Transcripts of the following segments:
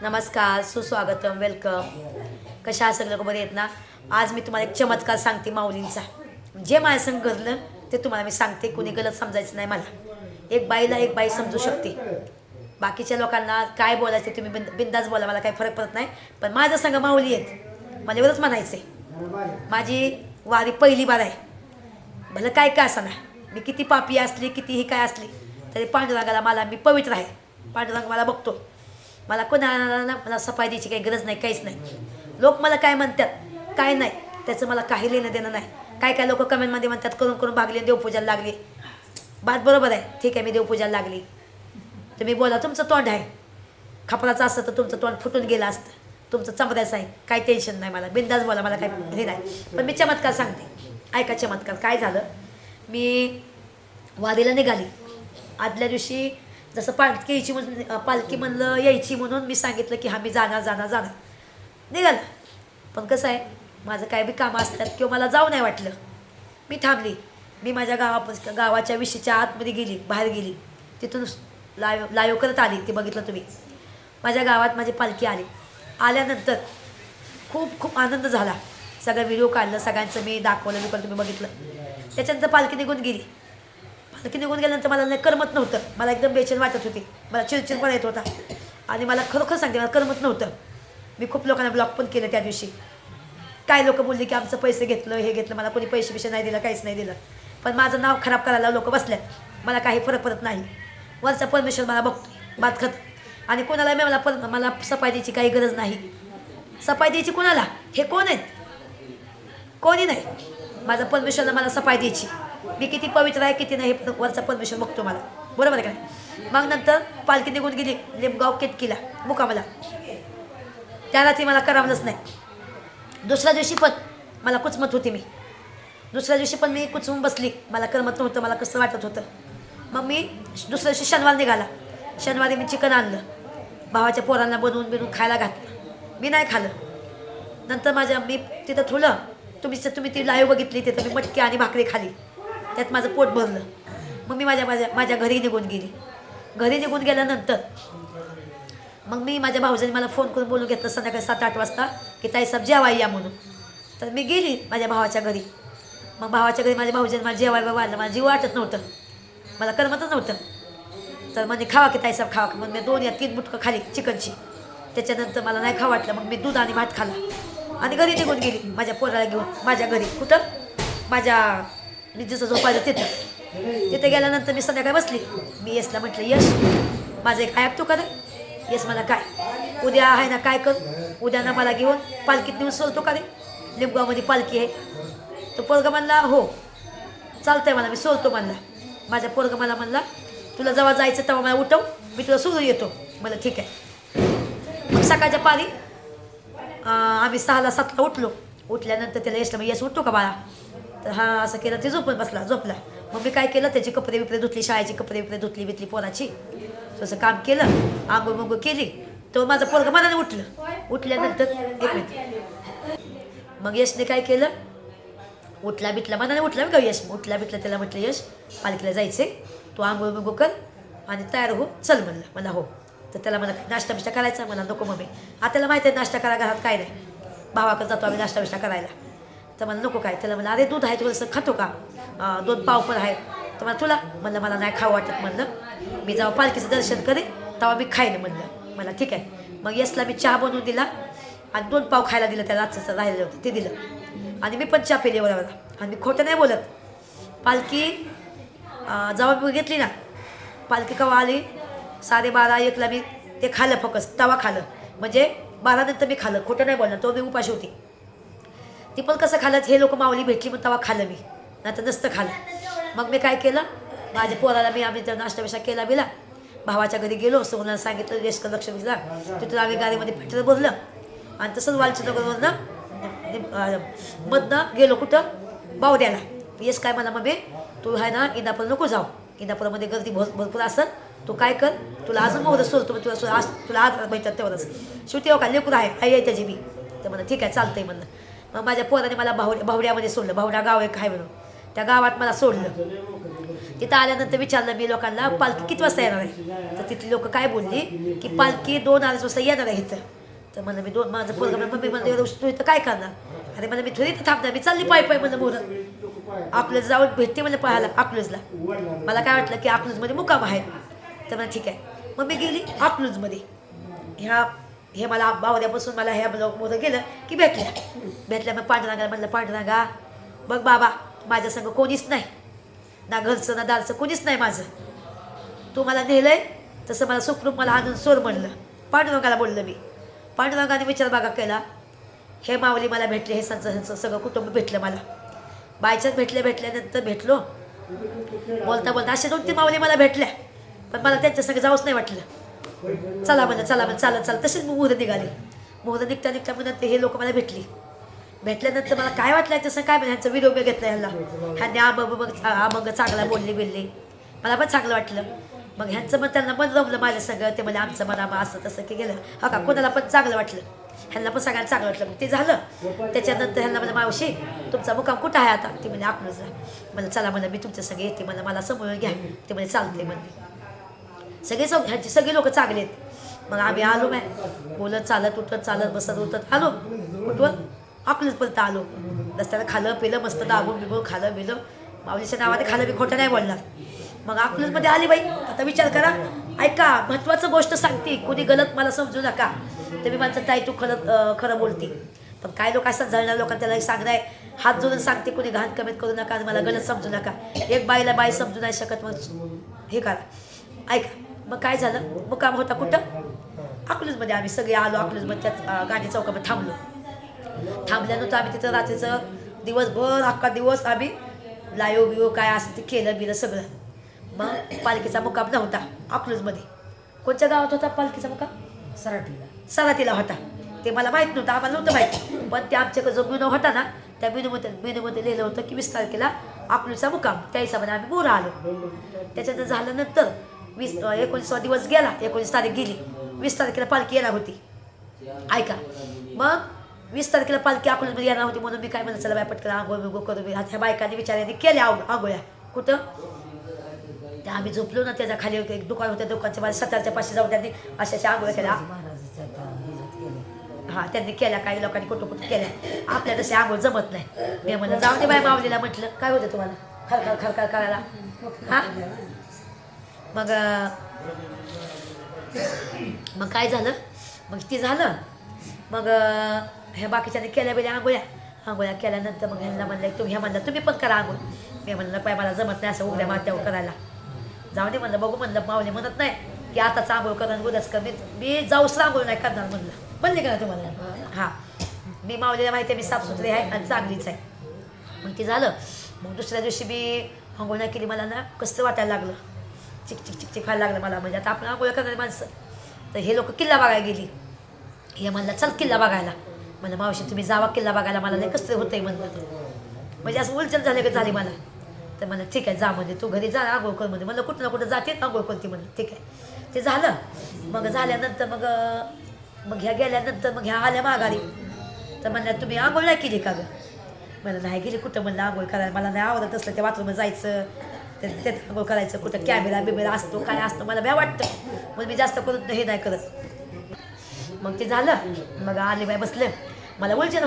नमस्कार, सुस्वागतम, वेलकम. कशा आहात सगळे लोक बरे आहेत ना? आज मी तुम्हाला एक चमत्कार सांगते माऊलींचा. जे माझ्या संग घडलं ते तुम्हाला मी सांगते. कुणी गलत समजायचं नाही मला. एक बाईला एक बाई समजू शकते. बाकीच्या लोकांना काय बोलायचं तुम्ही बिंदास बोला, मला काही फरक पडत नाही. पण माझं संग माऊली आहेत, मला एवढंच म्हणायचं आहे. माझी वारी पहिली बार आहे. भलं काय काय असं नाही, मी किती पापी असली कितीही काय असली तरी पांडुरंगाला मला मी पवित्र आहे. पांडुरंग मला बघतो. मला कोणाला मला सफाई द्यायची काही गरज नाही, काहीच नाही. लोक मला काय म्हणतात काय नाही त्याचं मला काही लेणं देणं नाही. काय काय लोक कमेंटमध्ये म्हणतात करून करून भागली देवपूजाला लागली. बात बरोबर आहे, ठीक आहे, मी देवपूजाला लागली. तुम्ही बोला, तुमचं तोंड आहे. खपराचं असतं तर तुमचं तोंड फुटून गेलं असतं. तुमचं चमड्याचं आहे, काही टेन्शन नाही मला. बिंदास बोला, मला काही हे नाही. पण मी चमत्कार सांगते, ऐका चमत्कार. काय झालं, मी वारीला निघाली. आदल्या दिवशी जसं पालखी यायची म्हणून पालखी म्हणलं यायची म्हणून मी सांगितलं की मी जाणार जाणार जाणार निघालं. पण कसं आहे, माझं काय बी कामं असतात किंवा मला जाऊ नाही वाटलं. मी थांबली. मी माझ्या गावाच्या विशीच्या आतमध्ये गेली, बाहेर गेली. तिथून लाईव्ह करत आली. ते बघितलं तुम्ही. माझ्या गावात माझी पालखी आली. आल्यानंतर खूप खूप आनंद झाला. सगळं व्हिडिओ काढलं, सगळ्यांचं मी दाखवलं तुम्ही बघितलं. त्याच्यानंतर पालखी निघून गेली. पालखी निघून गेल्यानंतर मला नाही करमत नव्हतं. मला एकदम बेचैन वाटत होती. मला चिडचिडपणा येत होता. आणि मला खरोखर सांगते, मला करमत नव्हतं. मी खूप लोकांना ब्लॉक पण केलं त्या दिवशी. काय लोक बोलले की आमचं पैसे घेतलं, हे घेतलं. मला कोणी पैसे नाही दिलं, काहीच नाही दिलं. पण माझं नाव खराब करायला लोक बसल्यात. मला काही फरक पडत नाही. वरचा परमेश्वर मला बघतो, बात करत. आणि कोणाला मला सफाई द्यायची काही गरज नाही. सफाई द्यायची कोणाला, हे कोण आहेत? कोणी नाही. माझा परमेश्वरला मला सफाई द्यायची. मी किती पवित्र आहे किती नाही वरचा परमेश्वर बघतो मला. बरोबर आहे का? मग नंतर पालखी निघून गेली लिंबगाव केतकीला मुकामाला. त्या रात्री मला करमलंच नाही. दुसऱ्या दिवशी पण मला कुचमत होती. दुसऱ्या दिवशी पण मी कुचवून बसली. मला करमत नव्हतं, मला कसं वाटत होतं. मग मी दुसऱ्या दिवशी शनिवार निघाला. शनिवारी मी चिकन आणलं, भावाच्या पोरांना बनवून खायला घातलं. मी नाही खाल्लं. नंतर मी तिथं ठुलं. तुम्ही ती लाईव्ह बघितली. तिथं मी मटकी आणि भाकरी खाली. त्यात माझं पोट भरलं. मग मी माझ्या घरी निघून गेली. घरी निघून गेल्यानंतर मग मी माझ्या भाऊजांनी मला फोन करून बोलून घेतलं संध्याकाळी 7-8 वाजता की ताईसाहेब जेवाय या म्हणून. तर मी गेली माझ्या भावाच्या घरी. मग भावाच्या घरी माझ्या भाऊजांनी मला जेवायला वाढलं. मला जीव वाटत नव्हतं, मला करमतच नव्हतं. तर म्हणजे खावा की ताईसाहेब खावा. मग मी 2 या 3 बुटकं खाली चिकनची. त्याच्यानंतर मला नाही खावं वाटलं. मग मी दूध आणि भात खाल्ला आणि घरी निघून गेली माझ्या पोराला घेऊन. माझ्या घरी कुठं, मी जिथं झोपायचं तिथे गेल्यानंतर मी संध्याकाळी बसली. मी यशला म्हटलं, यश माझं एक ऐकतो का रे? यश मला काय उद्या आहे ना, काय कर उद्या ना मला घेऊन पालखीत नेऊन सोडतो का रे? लिंबगावमध्ये पालखी आहे. तो पोरगा म्हणला हो चालतंय मला, मी सोडतो म्हणला. माझ्या पोरगा मला म्हणला तुला जेव्हा जायचं तेव्हा मला उठव, मी तुला सोडून येतो. मला ठीक आहे. मग सकाळच्या पारी आम्ही 6-7ला उठलो. उठल्यानंतर त्याला यशला मी यश उठतो का बाळा? तर हा असं केलं. ते झोपून झोपला. मग मी काय केलं, त्याची कपडे बिपडे धुतली, शाळेची कपडे बिपडे धुतली पोराची. तसं काम केलं, आंघोळ मंगोळ केली. तर माझं पोरगं मनाने उठलं. उठल्यानंतर 1 मिनिट. मग यशने काय केलं, उठला बिटला मनाने उठला का यश. उठला बिटला. त्याला म्हटलं यश पालखीला जायचे, तू आंघोळ मंगोळ कर आणि तयार हो, चल म्हणलं. मला हो. तर त्याला मला नाश्ता बिष्टा करायचा. मला नको मम्मी. आता त्याला माहिती आहे नाश्ता करा घरात काय नाही. भावाकडे जातो आम्ही नाश्ता बिष्टा करायला. तर मला नको काय. त्याला म्हणलं अरे दूध आहे तुला खातो का? 2 पाव पण आहेत. तर मला मला नाही खावं वाटत म्हणलं. मी जेव्हा पालखीचं दर्शन करेन तेव्हा मी खाईन म्हणलं. मला ठीक आहे. मग यशला मी चहा बनवून दिला आणि 2 पाव खायला दिलं. त्याला आजचं राहिलेलं होतं ते दिलं. आणि मी पण चहा पिली बरोबर. आणि मी खोटं नाही बोलत. पालखी जेव्हा मी घेतली ना, पालखी केव्हा आली 12:30-1ला मी ते खाल्लं फक्त. तवा खाल्लं म्हणजे 12 नंतर मी खाल्लं. खोटं नाही बोलणार. तो मी उपाशी होती. ती पण कसं खाल्लं, हे लोक माऊली भेटली मग तेव्हा खाल्लं मी, नाहीतर नसतं खाल्लं. मग मी काय केलं, माझ्या पोराला आम्ही तर नाश्ता बिष्टा केला बिला. भावाच्या घरी गेलो. सोनाला सांगितलं रेस्क लक्ष दिला. तिथून आम्ही गाडीमध्ये पेट्रोल भरलं आणि तसंच वालचंदनगरवरनं मधनं गेलो कुठं, बावड्याला. येस काय मला मम्मी तू आहे ना इंदापूर नको जाऊ, इंदापुरामध्ये गर्दी भरपूर असेल. तू काय कर, तुला अजून मोहरं सोडतो, तुला आज भेटतात तेवढंच. शेवटी हो का लेकूर आहे आई त्याची बी. तर म्हणलं ठीक आहे चालतंय म्हणलं. मग माझ्या पोराने मला भावड्यामध्ये सोडलं. भावडा गाव एक आहे म्हणून त्या गावात मला सोडलं. तिथं आल्यानंतर विचारलं मी लोकांना पालखी किती वाजता येणार आहे. तर तिथली लोक काय बोलली की पालखी 2-2:30 वाजता येणार आहे इथं. तर म्हणलं मी माझं पोरगं मम्मी म्हणलं एवढं तू इथं काय करणार. अरे म्हणलं मी थोडी इथं थांबणार, मी चालली पाय म्हणलं मोहरत अकलूज जाऊन भेटते म्हणलं पाहायला अकलूजला. मला काय वाटलं की अकलूजमध्ये मुक्काम आहे. तर म्हणलं ठीक आहे. मग मी गेली अकलूजमध्ये. हे मला बावऱ्यापासून मला ह्या ब्लॉक मोठं गेलं की भेटल्या मग पांडुरंगाला म्हणलं पांडुरंगा बघ बाबा माझ्या संग कोणीच नाही, ना घरचं ना दारचं कोणीच नाही माझं. तू मला नेलंय तसं मला सुखरूप मला आणून सोड म्हणलं. पांडुरंगाला बोललं मी. पांडुरंगाने विचार बघा केला. हे माऊली मला भेटले, हे ह्यांचं सगळं कुटुंब भेटलं मला. बायच्यात भेटल्यानंतर भेटलो. बोलता बोलता असे 2-3 माऊली मला भेटल्या, पण मला त्यांच्या संग जाऊच नाही वाटलं. चला म्हणलं चालत तसेच मी मुहूर्त निघाले. मुहूर्त निघता म्हणत हे लोक मला भेटल्यानंतर मला काय वाटलं तसं काय म्हणजे ह्यांचा व्हिडिओ मी घेतला ह्यांनी मग चांगला बोलले मला पण चांगलं वाटलं. मग ह्यांचं मग त्यांना मन जमलं माझ्या सगळं. ते म्हणजे आमचं मना असं तसं की गेलं हा का कोणाला पण चांगलं वाटलं, ह्यांना पण सगळ्यांना चांगलं वाटलं. मग ते झालं. त्याच्यानंतर ह्यांना मला मावशी तुमचा मुक्काम कुठं आहे आता. ते म्हणजे अकलूजला. मला चला म्हणलं मी तुमच्या सगळे येते मला समोर घ्या. ते म्हणजे चालते म्हणले. ह्यांची सगळी लोक चांगले आहेत. मग आम्ही आलो बोलत चालत उठत चालत बसत उठत आलो कुठवर अकलूजपर्यंत आलो. रस्त्याला खालं पिलं मस्त दाबून बिबून खालं बिलं. माऊलीच्या नावाने खालं मी खोटं नाही बोलणार. मग अकलूजमध्ये आली बाई. आता विचार करा, ऐका महत्त्वाचं गोष्ट सांगते, कोणी गलत मला समजू नका. तर मी म्हणतात ताई तू खरं बोलते. पण काय लोक असतात जळणार लोकांना त्याला सांगणार हात जोडून सांगते कोणी घाण कमेंट करू नका आणि मला गलत समजू नका. एक बाईला बाई समजू नाही शकत. मग हे करा ऐका. मग काय झालं मुक्काम होता कुठं अकलूजमध्ये. आम्ही सगळे आलो अकलूजमध्ये. त्याच गांधी चौकामध्ये थांबल्यानंतर आम्ही तिथं रात्रीचं दिवसभर अख्खा दिवस आम्ही लाईव्ह बिओ काय असं ते केलं बिलं सगळं. मग पालखीचा मुक्काम नव्हता अकलूजमध्ये. कोणत्या गावात होता पालखीचा मुक्काम. सराटीला होता. ते मला माहीत नव्हतं, आम्हाला नव्हतं माहीत. पण ते आमच्याकडे जो मेनू होता ना त्या मेनूमध्ये लिहिलं होतं की 20 तारखेला अकलूजचा मुक्काम. त्या हिशोबाने आम्ही मोरा आलो. त्याच्यानंतर झाल्यानंतर 19वा दिवस गेला. 19 तारीख गेली. 20 तारखेला पालखी येणार होती. ऐका. मग 20 तारखेला पालखी अकलूजमध्ये येणार होती म्हणून मी काय म्हणलं चला बाय पटकन आंघोळ बिंघोळ करू. ह्या बायकांनी विचाराने केल्या आंघोळ्या. कुठं त्या आम्ही झोपलो ना त्याच्या खाली एक दुकान होतं. दुकानच्या माझ्या 7च्या पाशी जाऊन त्यांनी अशा आंघोळ्या केल्या. हां त्यांनी केल्या. काही लोकांनी कुठं केल्या. आपल्या तशी आंघोळ जमत नाही. मी म्हणलं जाऊ दे बाय माऊलीला म्हटलं काय होतं तुम्हाला खरखर करायला. हां मग काय झालं. मग ते झालं. मग ह्या बाकीच्याने केल्या बेल्या आंघोळ्या केल्यानंतर मग ह्यांना म्हणलं तुम्ही पण करा आंघोळ. मी म्हणलं पाय मला जमत नाही असं उघड्या मात्यावर करायला. जाऊ दे म्हणलं बघू म्हणलं माऊली म्हणत नाही की आताच आंघोळ करून उद्याच कर. मी जाऊस आंघोळ नाही करणार म्हणले का तुम्हाला. हां मी माऊलीला माहिती आहे मी साफसुथरी आहे आणि चांगलीच आहे. मग ते झालं. मग दुसऱ्या दिवशी मी आंघोळ नाही केली. मला ना कसं वाटायला लागलं. चिक व्हायला लागलं मला. म्हणजे आता आपण आंघोळ करणारी माणसं. तर हे लोक किल्ला बघायला गेली. हे म्हणलं चल किल्ला बघायला. म्हणलं मावशी तुम्ही जावा किल्ला बघायला मला नाही कसं होतंय म्हणलं. म्हणजे असं उलचल झाले का झाली मला. तर म्हणलं ठीक आहे जा म्हणजे तू घरी जा आंघोळ कर म्हणजे. म्हणलं कुठं ना कुठं जाते आंघोळ करते म्हणलं ठीक आहे. ते झालं. मग झाल्यानंतर मग ह्या गेल्यानंतर मग ह्या आल्या माघारी. तर म्हणलं तुम्ही आंघोळ नाही केली का गं. म्हणलं नाही गेली कुठं म्हणलं आंघोळ करायला मला नाही आवडत असलं त्या बाथरूमला जायचं त्यात आंघोळ करायचं. कुठं कॅमेरा असतो काय असतो मला भ्या वाटतं. मग मी जास्त करून हे नाही करत. मग ते झालं. मग आले बाय बसले. मला उलझन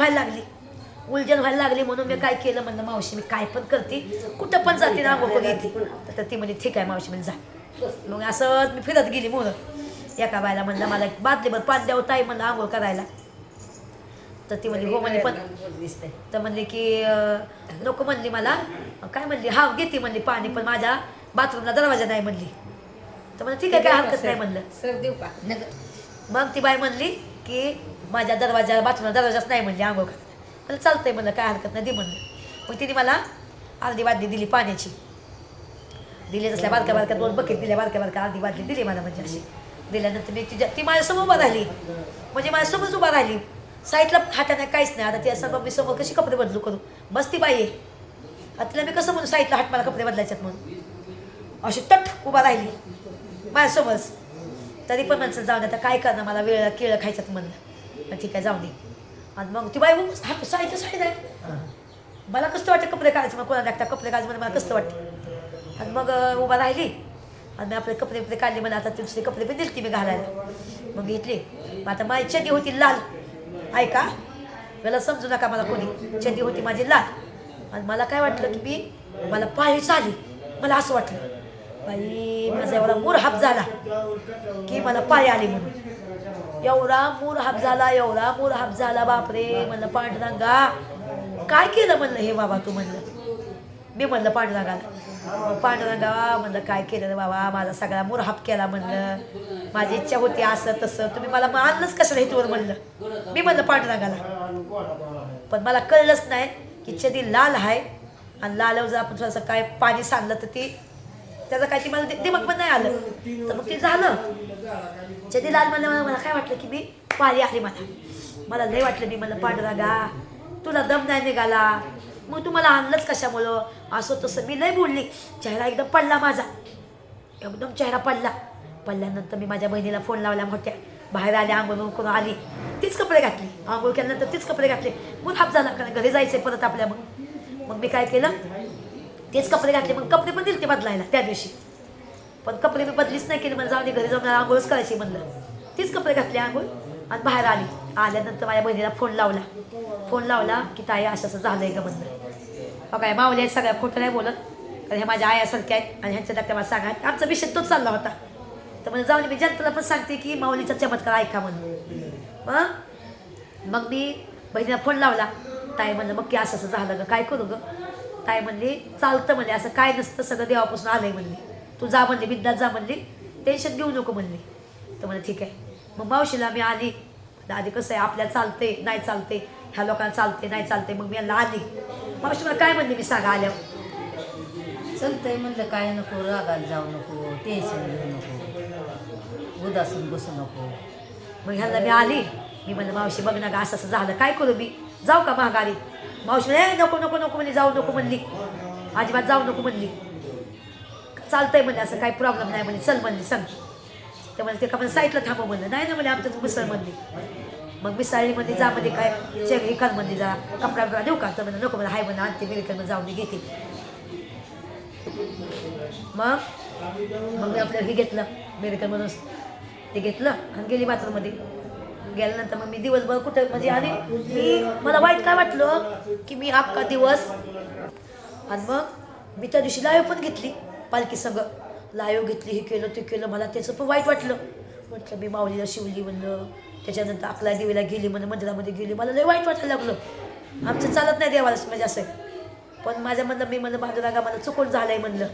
व्हायला लागली म्हणून मी काय केलं म्हणलं मावशी मी काय पण करते कुठं पण जाते ना आंघोळ करून येते. तर ती म्हणजे ठीक आहे मावशी म्हणजे जा. मग असं मी फिरत गेली मोर. एका बायला म्हणलं मला एक बादलीभर पाणी द्यावं ताई म्हणलं आंघोळ करायला. तर ती म्हणली हो म्हणली पण. तर म्हणली की नको म्हणली मला. काय म्हणली हा घेते म्हणली पाणी पण माझ्या बाथरूमला दरवाजा नाही म्हणली. तर म्हणलं ठीक आहे काय हरकत नाही म्हणलं. मग ती बाई म्हणली की माझ्या बाथरूमला दरवाजाच नाही म्हणली आंघोळ करायला. मला चालतंय म्हणलं काय हरकत नाही दे म्हणलं. मग तिने मला अर्धी बादली दिली पाण्याची. दिली तसल्या बारक्या 2 बकेट दिल्या बारक्या अर्धी बादली दिली मला. म्हणजे अशी दिल्यानंतर मी ती माझ्यासमोर उभा राहिली. म्हणजे माझ्यासमोरच उभा राहिली. साईडला हाता नाही काहीच नाही. आता त्या समोर मी समोर कशी कपडे बदलू करू. बस ती बाई आहे. आता तिला मी कसं म्हणून साईडला हात मला कपडे बदलायच्यात म्हणून अशी तट उभा राहिली माझ्यासमोरच. तरी पण म्हणलं जाऊन आता काय करणार मला वेळ केळं खायच्यात म्हणलं. ठीक आहे जाऊ दे. आणि मग ती बाई हात साईड आहे. मला कसं वाटतं कपडे काढायचं. मग कोणाला लागतात कपडे काढायचं म्हणजे मला कसं वाटतं. आणि मग उभा राहिली आणि मी आपले कपडे काढले. मला आता दुसरे कपडे पण दिलती मी घालायला. मग घेतली. मग आता माझी चड्डी होती लाल. ऐका, मला समजू नका मला कोणी. चड्डी होती माझी लाल आणि मला काय वाटलं की मला पाळीच आली. मला असं वाटलं बाई माझा एवढा मूरहाप झाला की मला पाळी आली म्हणून. एवढा मूरहाप झाला बापरे. म्हणलं पांडुरंगा काय केलं म्हणलं हे बाबा तू म्हणलं. मी म्हणलं पांडुरंगाला, पांडुरंगा म्हणलं काय केलं रे बाबा, माझा सगळा मूरहाप केला म्हणलं. माझी इच्छा होती असं तसं, तुम्ही मला आणलंच कशाला इथवर म्हणलं. मी म्हणलं पांडुरंगाला. पण मला कळलंच नाही की चदी लाल आहे आणि लालवर जर आपण थोडंसं काय पाणी सांडलं तर ती त्याचं काय ती मला दिमाग पण नाही आलं. तर मग ते झालं चदी लाल म्हणलं. मला काय वाटलं की पाळी आली मला लय वाटलं. मी म्हणलं पांडुरंगा तुला दम नाही निघाला, मग तुम्हाला आणलंच कशामुळं असं तसं मी लय बोलली. चेहरा एकदम पडला माझा, एकदम चेहरा पडल्यानंतर मी माझ्या बहिणीला फोन लावल्या मोठ्या. बाहेर आले, आंघोळ करून आली, तीच कपडे घातली. आंघोळ केल्यानंतर तीच कपडे घातले. मग हाप झाला कारण घरी जायचं परत आपल्या. मग मी काय केलं, तेच कपडे घातले. मग कपडे पण दिले ते बदलायला त्या दिवशी. पण कपडे मी बदलीच नाही केली. म्हणजे जाऊन घरी जाऊन आंघोळच करायची म्हणलं. तीच कपडे घातले आंघोळ आणि बाहेर आली. आल्यानंतर माझ्या बहिणीला फोन लावला की ताई असं असं झालंय का म्हणलं. बघा माऊली आहेत सगळ्या, खोटं नाही बोलत कारण हे माझ्या आयासारख्या आहेत आणि ह्यांच्या धक्का मला सांगा. आमचा विषय तोच चालला होता. तर म्हणजे जाऊन मी जनतेला पण सांगते की माऊलीचा चमत्कार ऐका म्हणून. मग मी बहिणीला फोन लावला. ताई म्हणलं मग की असं असं झालं ग, काय करू ग. ताई म्हणली चालतं म्हणले, असं काय नसतं, सगळं देवापासून आलंय म्हणली. तू जा म्हणली, बिंदास जा म्हणली, टेन्शन घेऊ नको म्हणली. तर म्हणलं ठीक आहे. मग मावशीला मी आली. आधी कसं आहे आपल्याला चालते नाही चालते, ह्या लोकांना चालते नाही चालते. मग मी यांना आली. मावशी मला काय म्हणली मी सांगा आल्यावर. चलतंय म्हणलं काय नको, रागाला जाऊ नको, टेन्शन घेऊ नको, उदासून बसू नको. मग ह्यांना मी आली. मी म्हणलं मावशी बघ ना का असं असं झालं, काय करू मी, जाऊ का महागारी. मावशी म्हणे नको नको नको म्हणली, जाऊ नको म्हणली, अजिबात जाऊ नको म्हणली. चालतंय म्हणले, असं काही प्रॉब्लेम नाही म्हणली, चल म्हणली सांग. ते म्हणजे ते का पण साईडला थांबव म्हणलं. नाही ना म्हणजे आमचं मिसळ म्हणली. मग मिसळीमध्ये जा म्हणजे काय हे कर म्हणली, जा कपडा बिपडा देऊ का. तर म्हणलं नको म्हणलं, हाय म्हणा आणते मेडिकलमध्ये जाऊन मी घेते. मग मी आपलं हे घेतलं मेडिकलमधून, ते घेतलं आणि गेली बाथरूममध्ये. गेल्यानंतर मग मी दिवसभर कुठं म्हणजे आणि मला वाईट काय वाटलं की मी अख्खा दिवस. आणि मग मी त्या दिवशी लाईव्ह पण घेतली पालखी सगळं, लाईव्ह घेतली, हे केलं ते केलं. मला त्याचं पण वाईट वाटलं. म्हटलं मी माऊलीला शिवली म्हणलं. त्याच्यानंतर अकला देवीला गेली म्हणून मंदिरामध्ये गेली. मला लय वाईट वाटायला लागलं. आमचं चालत नाही देवाला म्हणजे असं. पण माझ्या म्हणलं मी म्हणलं पांडुरंगा मला चुकून झालंय म्हणलं.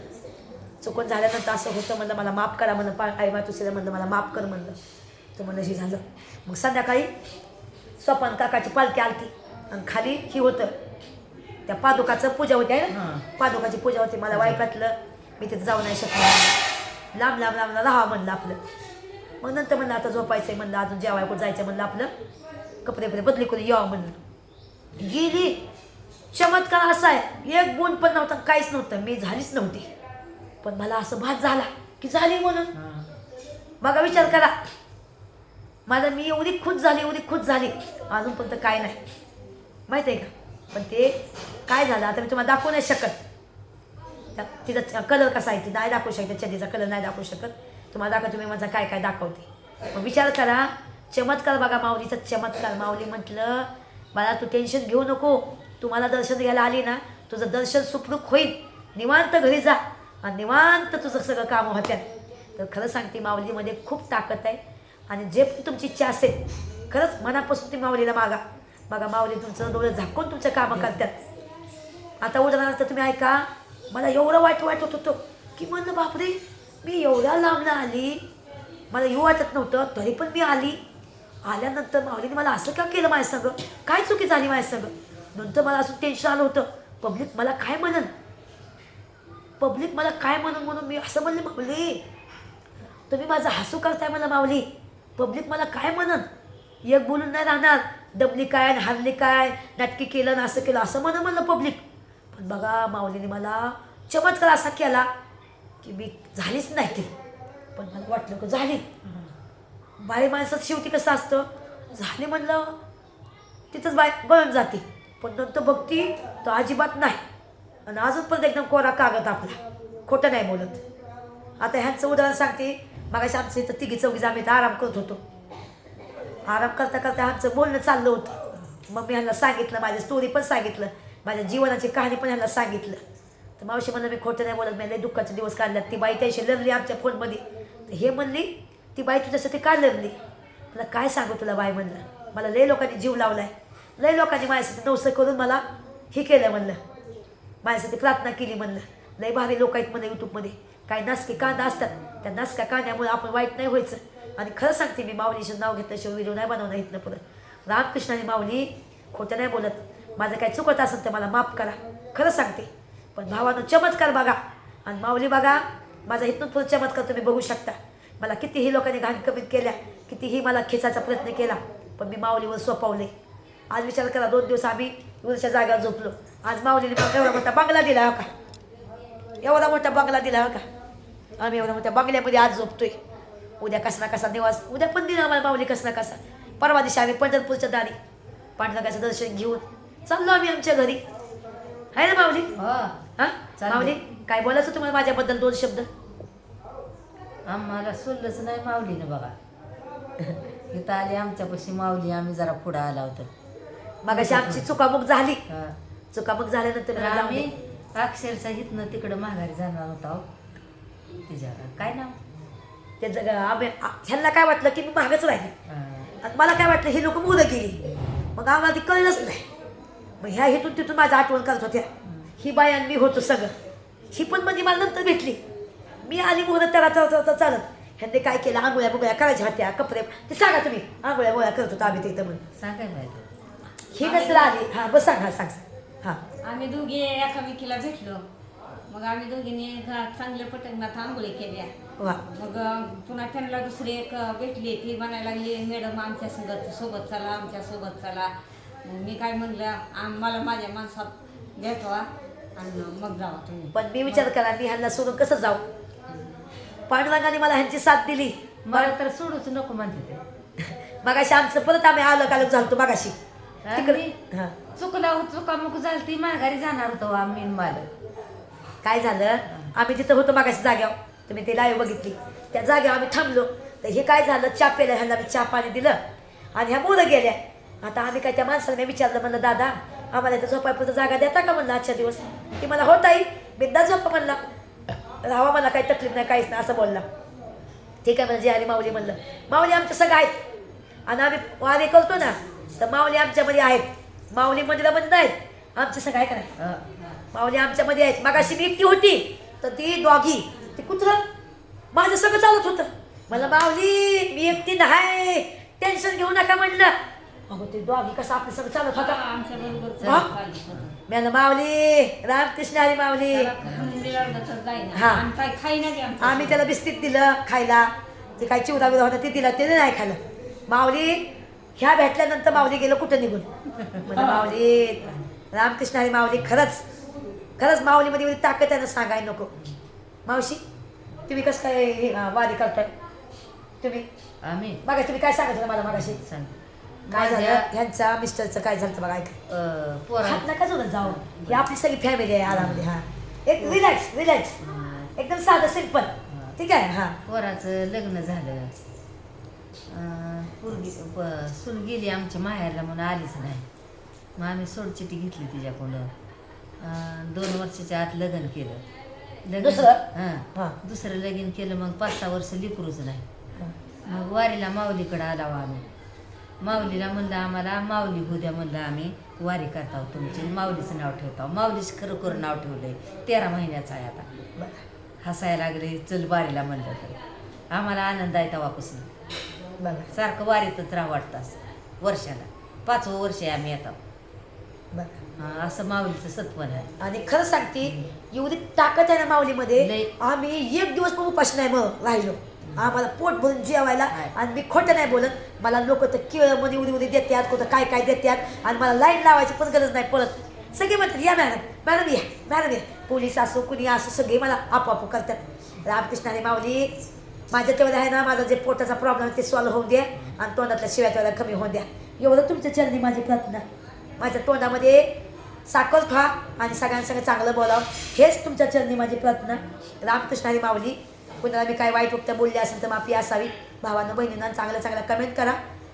चुकून झाल्यानंतर असं होतं म्हणलं, मला माफ करा म्हणलं. आई मातुसीला म्हणलं मला माफ कर म्हणलं. तर म्हणलं हे झालं. मग संध्याकाळी स्वपन काकाची पालखी आलती आणि खाली ही होतं त्या पादुकाचं पूजा होती आहे ना, पादुकाची पूजा होती. मला वाईट वाटलं, मी तिथं जाऊ नाही शकले. लांब लांब लांब राहावं म्हणलं आपलं. मग नंतर म्हणलं आता झोपायचं आहे म्हणलं, अजून जेवाय कुठं जायचं म्हणलं, आपलं कपडे बदली करून यावं म्हणलं. गेली. चमत्कार असा आहे, एक गुण पण नव्हता, काहीच नव्हतं, मी झालीच नव्हती. पण मला असं भात झाला की झाली म्हणून. बघा विचार करा, माझा मी एवढी खुश झाली अजून पण तर काय नाही माहीत आहे का. पण ते काय झालं आता मी तुम्हाला दाखवू नाही शकत. तिचा कलर कसा आहे ते नाही दाखवू शकत, चड्डीचा कलर नाही दाखवू शकत. तुम्हाला दाखवते मी माझा काय काय दाखवते. मग विचार करा, चमत्कार बघा माऊलीचा चमत्कार. माऊली म्हटलं मला तू टेन्शन घेऊ नको, तू मला दर्शन घ्यायला आली ना, तुझं दर्शन सुखरूप होईल, निवांत घरी जा आणि निवांत तुझं सगळं काम होत्यात. तर खरं सांगते माऊलीमध्ये खूप ताकद आहे. आणि जे पण तुमची इच्छा असेल खरंच मनापासून ती माऊलीला मागा. बघा माऊली तुमचं डोळे झाकून तुमचं कामं करतात. आता उदाहरणार्थ तुम्ही ऐका, मला एवढं वाईट वाटत होतं की म्हणलं बापरे मी एवढ्या लांबनं आली, मला येऊ वाटत नव्हतं तरी पण मी आली. आल्यानंतर माऊलीने मला असं का केलं माझ्या सगळं, काय चुकी झाली माझ्या सगळं. नंतर मला असं टेन्शन आलं होतं, पब्लिक मला काय म्हणून म्हणून मी असं म्हणले माऊली तुम्ही माझं हसू करताय मला माऊली, पब्लिक मला काय म्हणून. एक बोलून नाही राहणार, दमली काय हारली काय, नाटकी केलं ना असं केलं असं म्हणलं पब्लिक. पण बघा माऊलीने मला चमत्कार असा केला की मी झालीच नाही ती. पण मला वाटलं की झाली. बाई माणसात शेवटी कसं असतं, झाली म्हणलं तिथंच बाय गळून जाते. पण नंतर बघती तर अजिबात नाही. आणि अजून पण एकदम कोरा कागद आपला, खोटं नाही बोलत. आता ह्यांचं उदाहरण सांगते. मगाशी आमचं इथं तिघी चौघी आम्ही इथं आराम करत होतो. आराम करता करता आमचं बोलणं चाललं होतं. मग मी ह्यांना सांगितलं, माझी स्टोरी पण सांगितलं, माझ्या जीवनाची कहाणी पण ह्यांना सांगितलं. तर मावशी म्हणलं मी खोटं नाही बोलत, मी लय दुःखाचे दिवस काढल्यात. ती बाई त्याशी लढली आमच्या फोनमध्ये. तर हे म्हणली ती बाई तुझ्यासाठी का लढली. मला काय सांगू तुला बाई म्हणलं, मला लय लोकांनी जीव लावला आहे, लय लोकांनी माझ्यासाठी नवसं करून मला हे केलं म्हणलं, माझ्यासाठी प्रार्थना केली म्हणलं. लय भारी लोक आहेत म्हणलं यूट्यूबमध्ये. काही नासके कांदा असतात, त्या नासक्या कांद्यामुळे आपण वाईट नाही व्हायचं. आणि खरं सांगते मी, माऊलीचं नाव घेतल्याशिवाय व्हिडिओ नाही बनवणार इथनं पुढं. रामकृष्ण आणि माऊली खोटं नाही बोलत. माझं काही चुकत असेल तर मला माफ करा, खरं सांगते. पण भावानं चमत्कार बघा आणि माऊली बघा, माझा इथून पुढं चमत्कार तुम्ही बघू शकता. मला कितीही लोकांनी घाण कमीत केल्या, कितीही मला खेचायचा प्रयत्न केला, पण मी माऊलीवर सोपवले. आज विचार करा, 2 दिवस आम्ही उरच्या जागेवर झोपलो. आज माऊलीने मला एवढा मोठा बंगला दिला हो का, एवढा मोठा बंगला दिला हो का. आम्ही एवढ्या मोठ्या बंगल्यामध्ये आज झोपतोय. उद्या कसा ना कसा निवास, उद्या पण दिला आम्हाला माऊली कसा ना कसा. परवा दिवशी आम्ही पंढरपूरच्या दारी पांडुरंगाचं दर्शन घेऊन चाललो आम्ही आमच्या घरी. आहे ना माऊली. हां माऊली, काय बोलायचं तुम्हाला माझ्याबद्दल 2 शब्द. आम्हाला सोडलंच नाही माऊलीनं बघा. इथं आली आमच्यापाशी माऊली, आम्ही जरा पुढं आला होतो. मग अशी आमची चुकामुक झाली. हा. चुकामुक झाल्यानंतर तर मला जाऊ आम्ही दे. अक्षरशः इथनं तिकडं माघारी जाणार होतो. तिच्या काय नाव ते जग आम्ही ह्यांना काय वाटलं की मी मागच राहिले हा. आणि मला काय वाटलं ही लोक मुलं गेली. मग आम्हाला ती कळलंच नाही. मग ह्या इथून तिथून माझं आठवण करत होत्या. ही बाई आणि मी होतो सगळं. ही पण म्हणजे मला नंतर भेटली. मी आली मुहूर्त त्याला चालत. ह्यांनी काय केलं, आंघोळ्या बुगळ्या करायच्या होत्या, कपडे ते सांगा तुम्ही. आंघोळ्या बुगळ्या करत होतो आम्ही तिथं म्हणून. सांगायला पाहिजे. ही नंतर आली. हां बस सांग, हां सांग. हां आम्ही दोघी एकामेकीला भेटलो. मग आम्ही दोघींनी चांगल्या पटकनात आंघोळी केल्या. वा. मग पुन्हा त्यांना दुसरी एक भेटली. ती म्हणायला लागली मॅडम आमच्या सोबत चला, आमच्या सोबत चला. मग मी काय म्हणलं, मला माझ्या माणसात भेटवा आणि मग जावा तुम्ही. पण मी विचार करा, मी ह्यांना सोडून कसं जाऊ. पांडुरंगाने मला ह्यांची साथ दिली. मला तर सोडूच नको म्हणते ते. मगाशी आमचं परत आम्ही आलं झालतो मगाशी तिकडे. आणि हां चुकामुक झाली ती माघारी जाणार होतो आम्ही मालक. काय झालं, आम्ही तिथं होतो मागाशी जाग्यावर, तुम्ही ते लाईव्ह बघितली. त्या जागेवर आम्ही थांबलो. तर हे काय झालं, चहा प्यायला ह्यांना मी चहा पाणी दिलं आणि ह्या मुलं गेल्या. आता आम्ही काय त्या माणसाला विचारलं, म्हणलं दादा आम्हाला इथं झोपायपुरतं जागा देता का म्हणलं आजच्या दिवस. ती मला होत आहे बिंदा झोपा म्हणला, राहावा मला काही तकलीफ नाही, काहीच नाही असं बोलला. ठीक आहे म्हणजे आणि माऊली म्हणलं, माऊली आमच्या सगळं आहेत आणि आम्ही वारी करतो ना तर माऊली आमच्यामध्ये आहेत. माऊली मंदिरामध्ये नाहीत, आमच्या सगळं आहे का नाही. माऊली आमच्यामध्ये आहेत. मगाशी मी एकटी होती तर ती डॉगी, ती कुत्रं माझं सगळं चालत होतं. मला माऊली मी एकटी नाही, टेन्शन घेऊ नका म्हणलं. अगो ते डॉगी कसं आपलं सगळं चालत होतं. आमच्या बरोबर मी माऊली रामकृष्ण हरी माऊली. आम्ही त्याला बिस्किट दिलं खायला, ते काय चिवडा बिवडा होता ते दिला, ते नाही खाल्लं. माऊली ह्या भेटल्यानंतर माऊली गेलं कुठं निघून. म्हणजे माऊली रामकृष्ण हरी माऊली. खरंच माऊलीमध्ये एवढी ताकद आहे ना, सांगायला नको. मावशी तुम्ही कसं काय हे वारी करताय तुम्ही. आम्ही बघा तुम्ही काय सांगत होता मला मगाशी. सांग काय झालं ह्यांच्या मिस्टरचं काय झालं बघा. ऐका पोरा हात नका जोडत जाऊ, ही आपली सगळी फॅमिली आहे आरामध्ये. हां एक रिलॅक्स एकदम साधं सिंपल. ठीक आहे. हां पोराचं लग्न झालं. सून गेली आमच्या माहेरला म्हणून आलीच नाही. मग आम्ही सोडचिठी घेतली तिच्याकडून. 2 वर्षाच्या आत लग्न केलं. दुसरं? हां हां दुसरं लगीन केलं. मग 5-6 वर्ष लिकरूच नाही. मग वारीला माऊलीकडं आलाव आम्ही. माऊलीला म्हणलं आम्हाला माऊली होऊ द्या म्हणलं, आम्ही वारी करताव तुमची, माऊलीचं नाव ठेवताव. माऊलीच खरोखर नाव ठेवलंय. 13 महिन्याचं आहे आता. हसायला लागले चल वारीला म्हणलं तर आम्हाला आनंद आहे तेव्हापासून. बघा सारखं वारीतच राहा वाटतं असं. वर्षाला 5वं वर्ष आहे आम्ही आता. बघा असं माऊलीचं सत्वन आहे. आणि खरं सांगते एवढी ताकद आहे ना माऊलीमध्ये. लय. आम्ही एक दिवस पण उपाशी नाही मग राहिलो. आम्हाला पोट भरून जेवायला. आहे. आणि मी खोटं नाही बोलत. मला लोक तर केळं मध्ये उडी देतात, कुठं काय काय देतात आणि मला लाईन लावायची पण गरज नाही पडत. सगळे म्हणतात या मॅडम या. पोलीस असो कुणी असो सगळे मला आपोआप करतात. रामकृष्ण आणि माऊली माझ्या तेवढं आहे ना, माझा जे पोटाचा प्रॉब्लेम आहे ते सॉल्व्ह होऊन द्या आणि तोंडातल्या शिव्या तेवढ्या कमी होऊन द्या. एवढं तुमच्या चरणी माझी प्रार्थना. माझ्या तोंडामध्ये साखर खा आणि सगळ्यांसंग चांगलं बोलावं, हेच तुमच्या चरणी माझी प्रार्थना. रामकृष्ण हरी माऊली. कुणाला मी काय वाईट वक्त बोलले असेल तर माफी असावी. भावांनो बहिणींना चांगल्या चांगल्या कमेंट करा.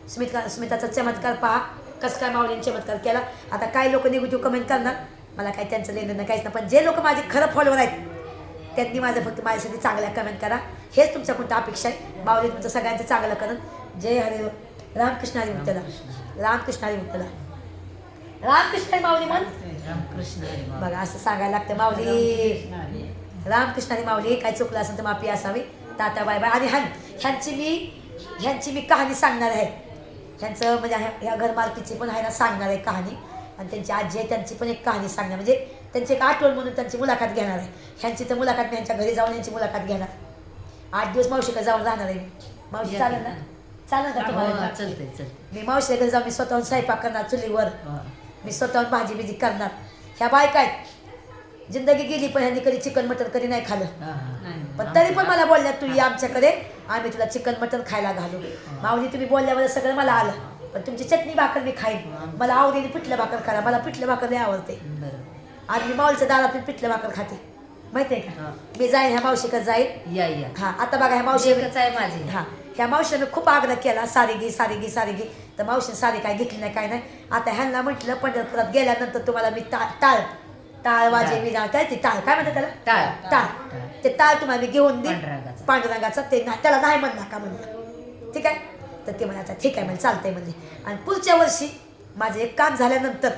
स्मिताचा चमत्कार पहा, कसं काय माऊलीने चमत्कार केला. आता काही लोक निगेटिव्ह कमेंट करणार, मला काय त्यांचं लेणं काहीच नाही, पण जे लोक माझे खरं फॉलोवर आहेत त्यांनी माझं फक्त माझ्यासाठी चांगल्या कमेंट करा, हेच तुमच्याकडून अपेक्षा आहे. माऊली तुमचं सगळ्यांचं चांगलं करण. जय हरी रामकृष्ण हरी विठ्ठला. रामकृष्ण हरी विठ्ठला. रामकृष्ण हरी माऊली म्हण. रामकृष्ण हरी माऊली. बघा असं सांगायला लागतं. माऊली रामकृष्ण हरी माऊली. काय चुकलं असेल तर माफी असावी. Tata bye bye. आणि ह्यांची मी कहाणी सांगणार आहे. ह्यांचं म्हणजे ह्या घरमालकीची पण आहे ना सांगणार आहे कहाणी. आणि त्यांची आजी आहे त्यांची पण एक कहाणी सांगणार, म्हणजे त्यांची एक आठवण म्हणून त्यांची मुलाखत घेणार आहे. ह्यांची तर मुलाखत मी ह्यांच्या घरी जाऊन यांची मुलाखत घेणार. 8 दिवस मावशीकडे जाऊन राहणार आहे मी. मावशी चालेल ना? चालेल का तुम्हाला? चालतंय चालतंय. मी मावशीकडे जाऊन मी स्वतःहून स्वयंपाक करणार चुलीवर. हो. मी स्वतःहून भाजी बिजी करणार. ह्या बायका आहेत जिंदगी गेली पण ह्यांनी कधी चिकन मटन कधी नाही खाल्लं. हा, हा. पण तरी पण मला बोलल्या तू ये आमच्याकडे, आम्ही तुला चिकन मटन खायला घालू. माऊली तुम्ही बोलल्यावर सगळं मला आलं, पण तुमची चटणी भाकर मी खाईन. मला आवडीने पिठलं भाकर करा, मला पिठलं भाकर नाही आवडते. बरं. आज मी माऊलीच्या दारात पिठलं भाकर खाते, माहिती आहे का? हा. मी जाईन ह्या मावशीकडे जाईन. या हा आता बघा ह्या मावशी एकच आहे माझी. हा ह्या मावशीने खूप आग्रह केला सारी घे. तर मावशीने सारी काय घेतली नाही काय नाही. आता ह्यांना म्हटलं पंढरपुरात गेल्यानंतर तुम्हाला मी टाळ वाजे मी काय ते टाळ काय म्हणतात त्याला? टाळ. ते टाळ तुम्हाला मी घेऊन देईन पांडुरंगाचा. ते त्याला नाही म्हण नका म्हणलं. ठीक आहे. तर ते म्हणायचं ठीक आहे म्हणजे चालतंय म्हणले. आणि पुढच्या वर्षी माझं एक काम झाल्यानंतर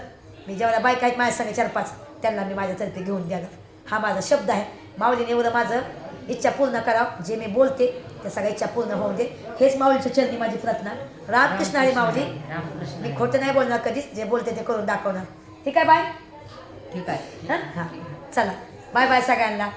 मी जेवढ्या बायका आहेत माझ्या संग 4-5 त्यांना मी माझ्यातर्फे घेऊन देणार. हा माझा शब्द आहे. माऊलीने एवढं माझं इच्छा पूर्ण करावं. जे मी बोलते त्या सगळ्या इच्छा पूर्ण होऊन दे, हेच माऊलीच्या चरणी माझी प्रार्थना. रामकृष्ण हरी माऊली. मी खोटं नाही बोलणार कधीच, जे बोलते ते करून दाखवणार. ठीक आहे बाय. ठीक आहे. हां चला बाय बाय सगळ्यांना.